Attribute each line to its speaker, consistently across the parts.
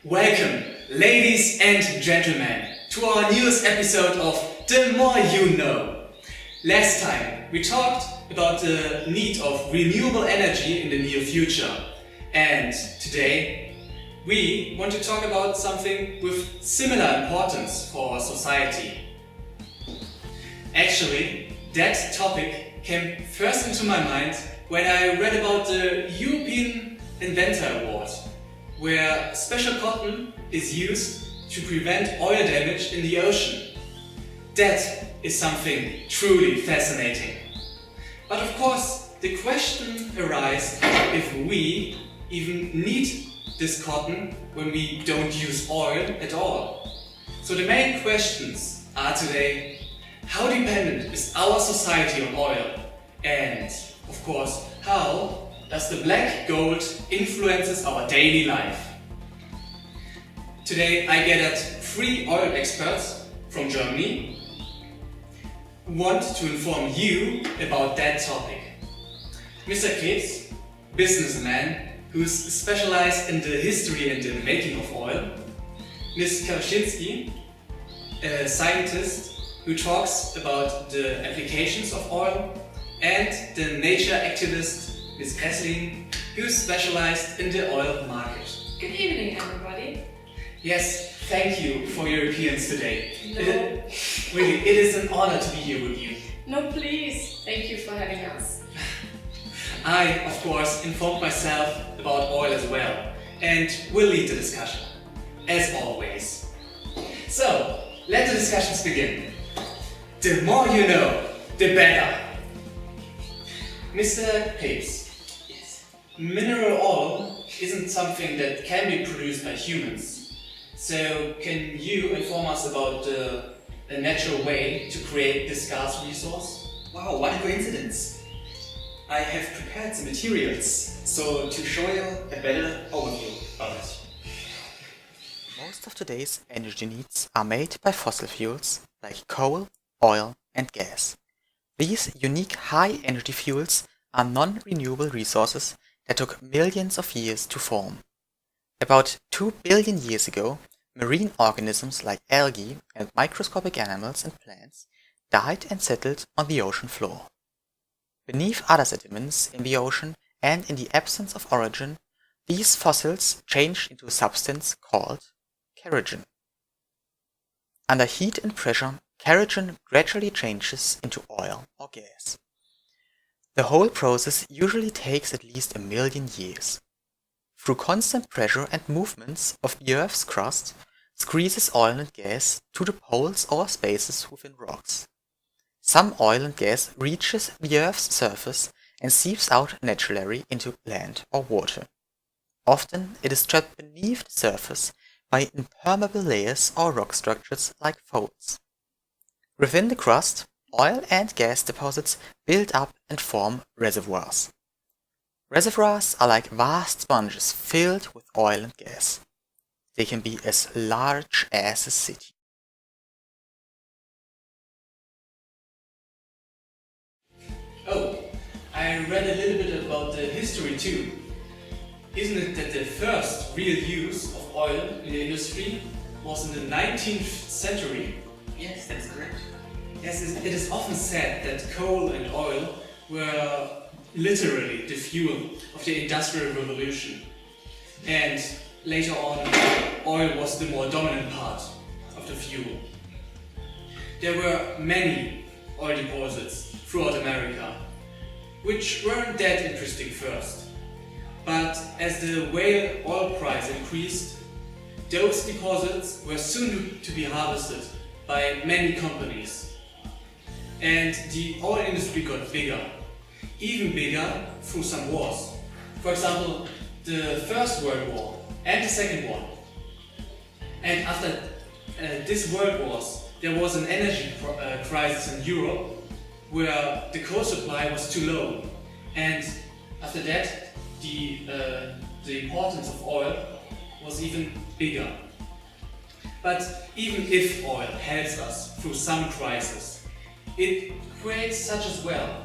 Speaker 1: Welcome, ladies and gentlemen, to our newest episode of The More You Know. Last time we talked about the need of renewable energy in the near future, and today we want to talk about something with similar importance for our society. Actually, that topic came first into my mind when I read about the European Inventor Award, where special cotton is used to prevent oil damage in the ocean. That is something truly fascinating. But of course, the question arises if we even need this cotton when we don't use oil at all. So the main questions are today: how dependent is our society on oil? And of course, how does the black gold influences our daily life? Today I gathered 3 oil experts from Germany who want to inform you about that topic. Mr. Krebs, businessman who's specialized in the history and the making of oil. Ms. Karaschinski, a scientist who talks about the applications of oil, and the nature activist Ms. Kresslin, who's specialized in the oil market.
Speaker 2: Good evening, everybody.
Speaker 1: Yes, thank you for your appearance today.
Speaker 2: No.
Speaker 1: It is an honor to be here with you.
Speaker 2: No, please. Thank you for having us.
Speaker 1: I, of course, informed myself about oil as well, and will lead the discussion, as always. So, let the discussions begin. The more you know, the better. Mr. Pace, mineral oil isn't something that can be produced by humans. So, can you inform us about the natural way to create this scarce resource?
Speaker 3: Wow, what a coincidence! I have prepared the materials, so to show you a better overview of it.
Speaker 4: Most of today's energy needs are made by fossil fuels like coal, oil, and gas. These unique high-energy fuels are non-renewable resources that took millions of years to form. About 2 billion years ago, marine organisms like algae and microscopic animals and plants died and settled on the ocean floor. Beneath other sediments in the ocean and in the absence of origin, these fossils changed into a substance called kerogen. Under heat and pressure, kerogen gradually changes into oil or gas. The whole process usually takes at least 1 million years. Through constant pressure and movements of the Earth's crust, squeezes oil and gas to the poles or spaces within rocks. Some oil and gas reaches the Earth's surface and seeps out naturally into land or water. Often it is trapped beneath the surface by impermeable layers or rock structures like folds. Within the crust, oil and gas deposits build up and form reservoirs. Reservoirs are like vast sponges filled with oil and gas. They can be as large as a city.
Speaker 1: Oh, I read a little bit about the history too. Isn't it that the first real use of oil in the industry was in the 19th century?
Speaker 3: Yes, that is correct.
Speaker 1: Yes, it is often said that coal and oil were literally the fuel of the Industrial Revolution. And later on, oil was the more dominant part of the fuel. There were many oil deposits throughout America, which weren't that interesting first. But as the whale oil price increased, those deposits were soon to be harvested by many companies. And the oil industry got bigger, even bigger through some wars. For example, the First World War and the Second one. And after this world wars, there was an energy crisis in Europe where the coal supply was too low. And after that, the importance of oil was even bigger. But even if oil helps us through some crisis, it creates such as well.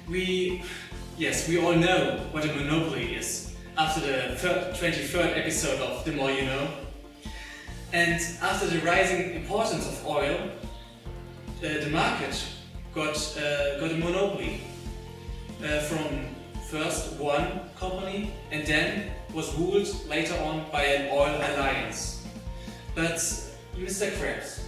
Speaker 1: We all know what a monopoly is. after the 23rd episode of The More You Know. And after the rising importance of oil, the market got a monopoly from first one company and then was ruled later on by an oil alliance. But Mr. Krabs,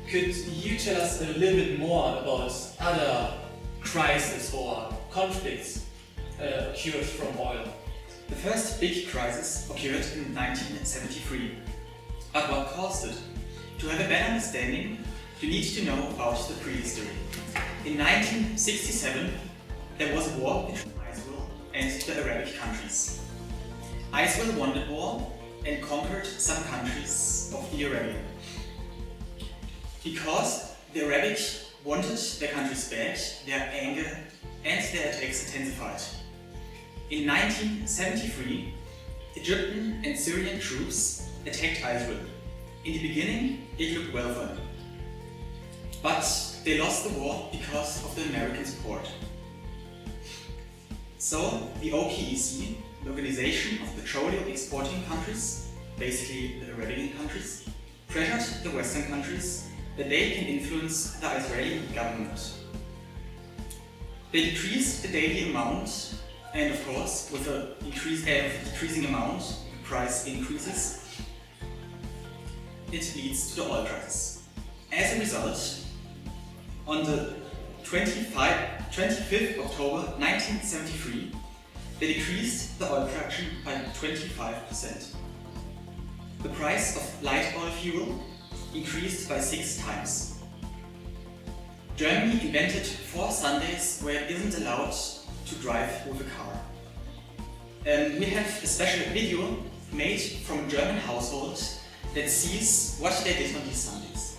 Speaker 1: could you tell us a little bit more about other crises or conflicts occurred from oil?
Speaker 3: The first big crisis occurred in 1973. But what caused it? To have a better understanding, you need to know about the prehistory. In 1967, there was a war between Israel and the Arabic countries. Israel won the war and conquered some countries of the Arabian. Because the Arabic wanted their countries back, their anger and their attacks intensified. In 1973, Egyptian and Syrian troops attacked Israel. In the beginning, it looked well for them. But they lost the war because of the American support. So the OPEC, the Organization of Petroleum Exporting Countries, basically the Arabian countries, pressured the Western countries that they can influence the Israeli government. They decreased the daily amount, and of course, with the decreasing amount, the price increases. It leads to the oil crisis. As a result, on the 25th October 1973, they decreased the oil production by 25%. The price of light oil fuel increased by 6 times. Germany invented 4 Sundays where it isn't allowed to drive with a car. We have a special video made from a German household that sees what they did on these Sundays.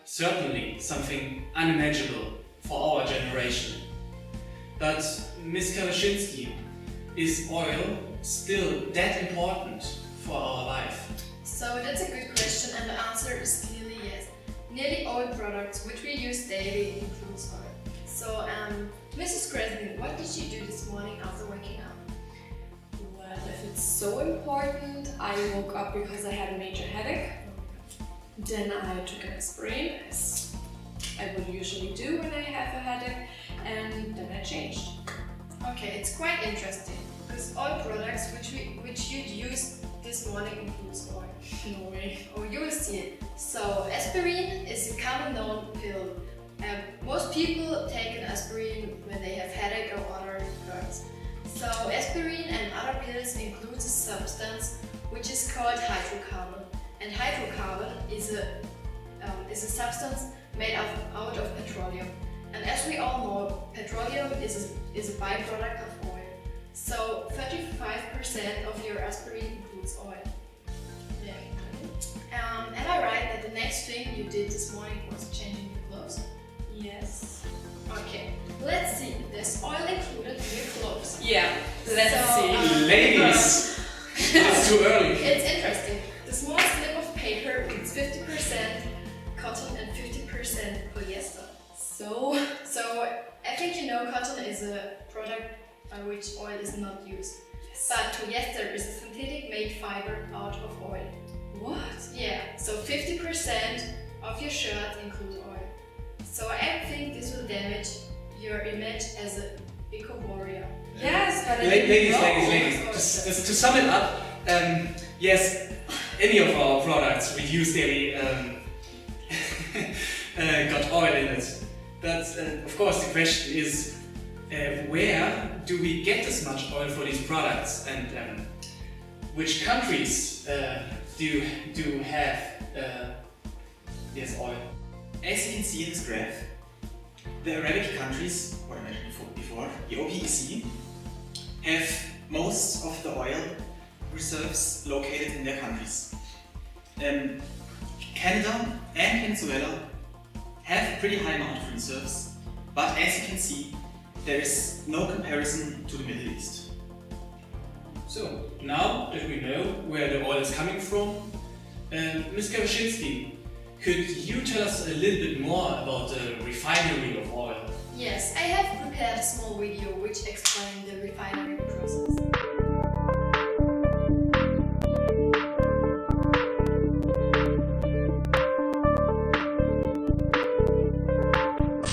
Speaker 1: Certainly something unimaginable for our generation. But Ms. Kawashinsky, is oil still that important for our life?
Speaker 2: So that's a good question, and the answer is clearly yes. Nearly all products which we use daily includes oil. So, Mrs. Kresny, what did you do this morning after waking up?
Speaker 5: Well, if it's so important, I woke up because I had a major headache. Then I took an aspirin, as I would usually do when I have a headache, and then I changed.
Speaker 2: Okay, it's quite interesting, because all products which you'd use this morning includes oil.
Speaker 5: No way.
Speaker 2: Oh, you will see it. So, aspirin is a common known pill. Most people take an aspirin when they have headache or other drugs. So, aspirin and other pills include a substance which is called hydrocarbon. And hydrocarbon is a substance made out of petroleum. And as we all know, petroleum is a byproduct of oil. So 35% of your aspirin includes oil. Yeah. Am I right that the next thing you did this morning was changing your clothes?
Speaker 5: Yes.
Speaker 2: Okay, let's see. There's oil included in your clothes.
Speaker 5: Yeah, let's
Speaker 2: So,
Speaker 5: see.
Speaker 1: Ladies! It's too early.
Speaker 2: It's interesting. The small slip of paper is 50% cotton and 50% polyester. So I think you know cotton is a product by which oil is not used. But polyester is a synthetic made fiber out of oil.
Speaker 5: What?
Speaker 2: Yeah, so 50% of your shirt includes oil. So I think this will damage your image as an eco-warrior.
Speaker 5: Yes, but
Speaker 1: Ladies, just to sum it up, yes, any of our products we use daily got oil in it. But of course the question is, where do we get this much oil for these products, and which countries do have oil?
Speaker 3: As you can see in this graph, the Arabic countries, what I mentioned before, the OPEC, have most of the oil reserves located in their countries. Canada and Venezuela have a pretty high amount of reserves, but as you can see, there is no comparison to the Middle East.
Speaker 1: So, now that we know where the oil is coming from, Ms. Kawaszynski, could you tell us a little bit more about the refinery of oil?
Speaker 2: Yes, I have prepared a small video which explains the refinery process.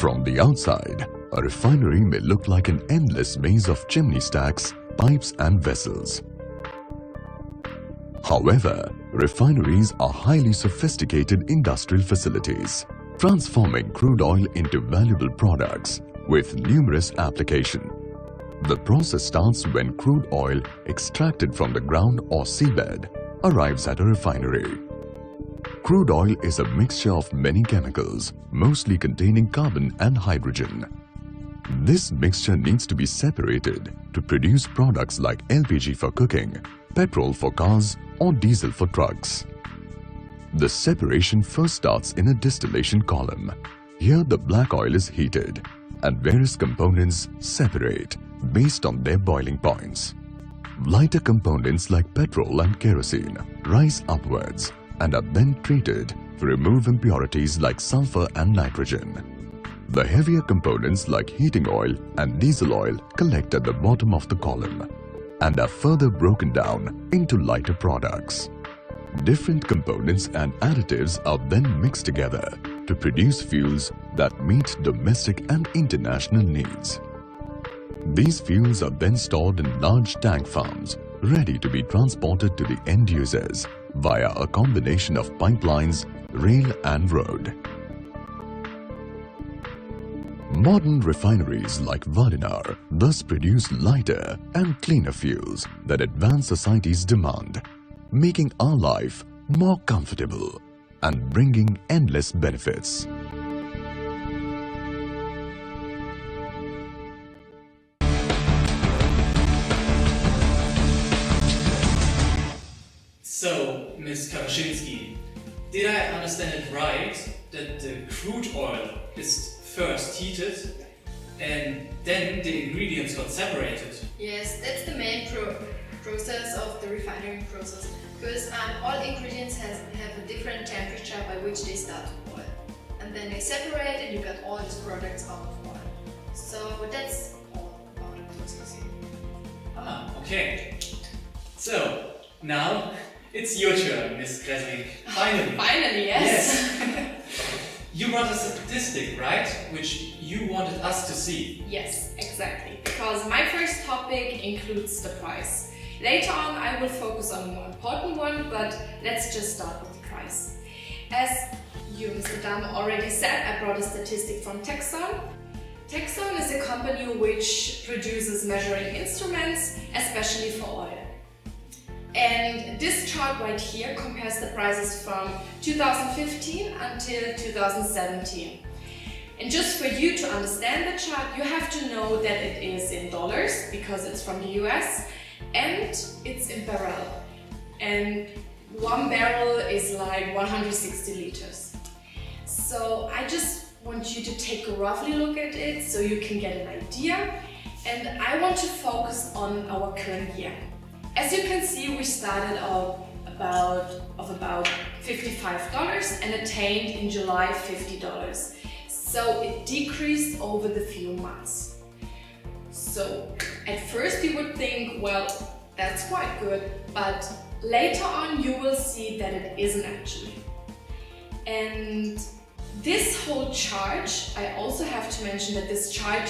Speaker 6: From the outside, a refinery may look like an endless maze of chimney stacks, pipes and vessels. However, refineries are highly sophisticated industrial facilities, transforming crude oil into valuable products with numerous applications. The process starts when crude oil extracted from the ground or seabed arrives at a refinery. Crude oil is a mixture of many chemicals, mostly containing carbon and hydrogen. This mixture needs to be separated to produce products like LPG for cooking, petrol for cars, or diesel for trucks. The separation first starts in a distillation column. Here the black oil is heated and various components separate based on their boiling points. Lighter components like petrol and kerosene rise upwards and are then treated to remove impurities like sulfur and nitrogen. The heavier components like heating oil and diesel oil collect at the bottom of the column and are further broken down into lighter products. Different components and additives are then mixed together to produce fuels that meet domestic and international needs. These fuels are then stored in large tank farms, ready to be transported to the end users via a combination of pipelines, rail and road. Modern refineries like Vadinar thus produce lighter and cleaner fuels that advance society's demand, making our life more comfortable and bringing endless benefits.
Speaker 1: So, Ms. Kawaszynski, did I understand it right that the crude oil is first heated and then the ingredients got separated?
Speaker 2: Yes, that's the main process of the refinery process, because all ingredients have a different temperature by which they start to boil. And then they separate and you get all these products out of oil. So that's all about the processing.
Speaker 1: Ah, okay. So, now it's your turn, Ms. Gresling. Finally.
Speaker 5: Finally, yes.
Speaker 1: Yes. You brought a statistic, right? Which you wanted us to see.
Speaker 5: Yes, exactly. Because my first topic includes the price. Later on, I will focus on a more important one, but let's just start with the price. As you, Mr. Dahm, already said, I brought a statistic from Texon. Texon is a company which produces measuring instruments, especially for oil. And this chart right here compares the prices from 2015 until 2017. And just for you to understand the chart, you have to know that it is in dollars because it's from the US, and it's in barrel. And one barrel is like 160 liters. So I just want you to take a roughly look at it so you can get an idea. And I want to focus on our current year. As you can see, we started out about $55 and attained in July $50. So it decreased over the few months. So at first you would think, well, that's quite good, but later on you will see that it isn't actually. And This whole chart, I also have to mention that this chart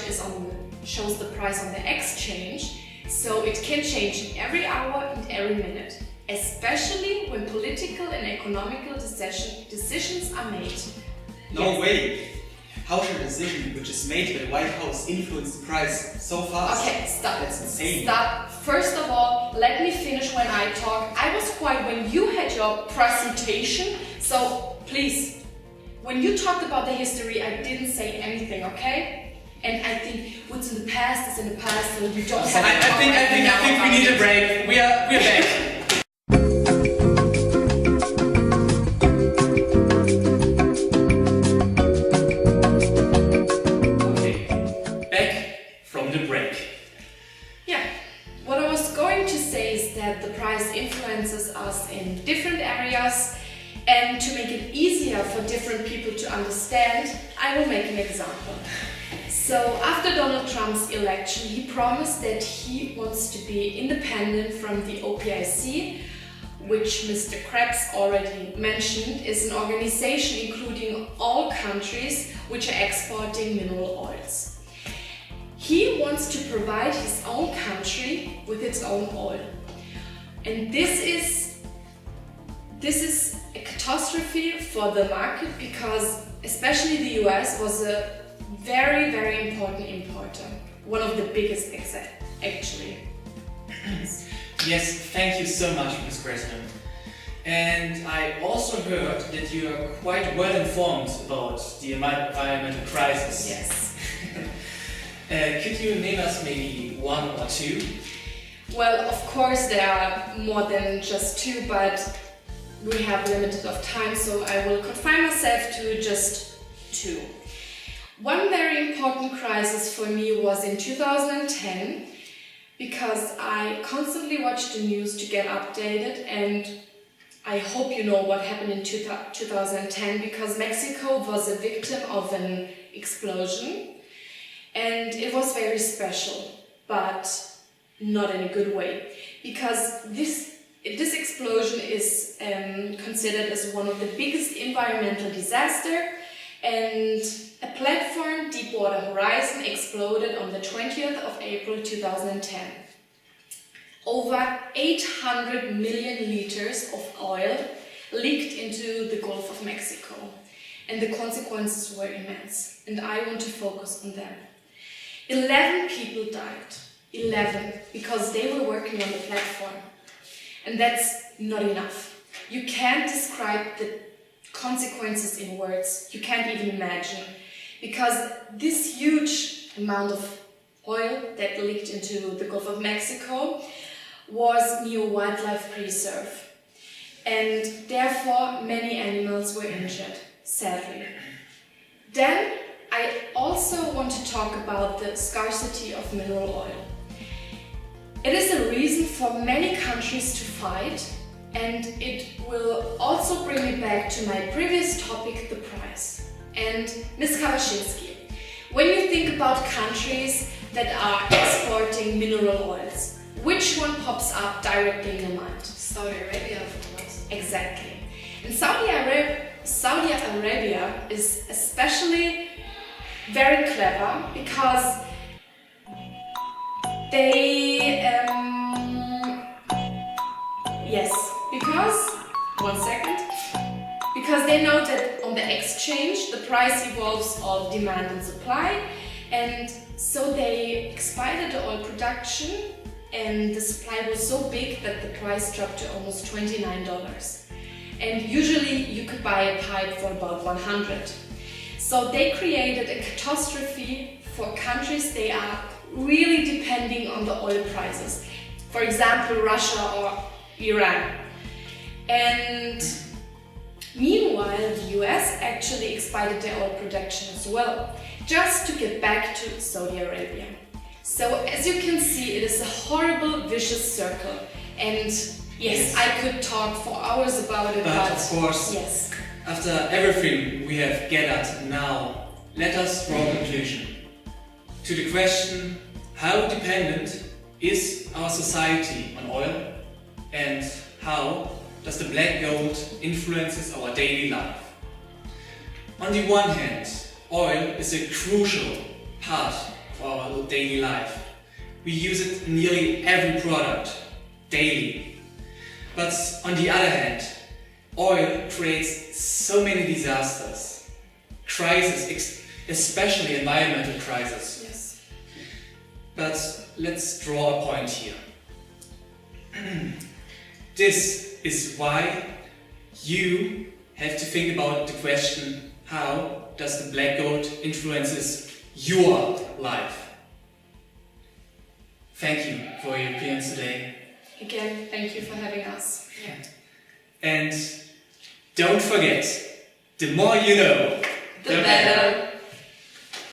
Speaker 5: shows the price on the exchange, so it can change every hour and every minute, especially when political and economical decisions are made.
Speaker 3: No
Speaker 5: Yes.
Speaker 3: way! How should a decision which is made by the White House influence the price so fast?
Speaker 5: Okay, stop.
Speaker 3: That's insane.
Speaker 5: Stop. First of all, let me finish when I talk. I was quiet when you had your presentation, so please, when you talked about the history, I didn't say anything, okay? And I think what's in the past is in the past, so you don't have to talk right now
Speaker 1: I think we
Speaker 5: about
Speaker 1: need a
Speaker 5: it.
Speaker 1: break. We're back. Okay, back from the break.
Speaker 5: Yeah, what I was going to say is that the price influences us in different areas, and to make it easier for different people to understand, I will make an example. So after Donald Trump's election, he promised that he wants to be independent from the OPIC, which Mr. Krebs already mentioned, is an organization including all countries which are exporting mineral oils. He wants to provide his own country with its own oil. And this is a catastrophe for the market because especially the US was a very, very important importer. One of the biggest actually.
Speaker 1: Yes, thank you so much, Ms. President. And I also heard that you are quite well informed about the environmental crisis.
Speaker 5: Yes.
Speaker 1: Could you name us maybe one or two?
Speaker 5: Well, of course there are more than just two, but we have limited of time, so I will confine myself to just two. One very important crisis for me was in 2010, because I constantly watch the news to get updated, and I hope you know what happened in 2010, because Mexico was a victim of an explosion, and it was very special, but not in a good way, because this explosion is considered as one of the biggest environmental disaster, and a platform, Deepwater Horizon, exploded on the 20th of April 2010. Over 800 million liters of oil leaked into the Gulf of Mexico, and the consequences were immense, and I want to focus on them. 11 people died, 11, because they were working on the platform, and that's not enough. You can't describe the consequences in words, you can't even imagine, because this huge amount of oil that leaked into the Gulf of Mexico was near a wildlife preserve, and therefore many animals were injured, sadly. Then I also want to talk about the scarcity of mineral oil. It is a reason for many countries to fight, and it will also bring me back to my previous topic, the price. And Ms. Kawaczynski, when you think about countries that are exporting mineral oils, which one pops up directly in your mind?
Speaker 2: Saudi Arabia, of course.
Speaker 5: Exactly. And Saudi Arabia is especially very clever because they, because they know that on the exchange the price evolves of demand and supply, and so they expanded the oil production, and the supply was so big that the price dropped to almost $29. And usually you could buy a pipe for about 100. So they created a catastrophe for countries they are really depending on the oil prices. For example, Russia or Iran. And meanwhile, the US actually expanded their oil production as well, just to get back to Saudi Arabia. So as you can see, it is a horrible, vicious circle. And yes, I could talk for hours about it,
Speaker 1: But of course,
Speaker 5: yes.
Speaker 1: after everything we have gathered now, let us draw a conclusion to the question: how dependent is our society on oil, and how does the black gold influences our daily life? On the one hand, oil is a crucial part of our daily life. We use it in nearly every product, daily. But on the other hand, oil creates so many disasters, crises, especially environmental crises.
Speaker 5: Yes.
Speaker 1: But let's draw a point here. This is why you have to think about the question, how does the black gold influences your life? Thank you for your appearance today.
Speaker 5: Again, thank you for having us.
Speaker 1: And don't forget, the more you know,
Speaker 5: The better.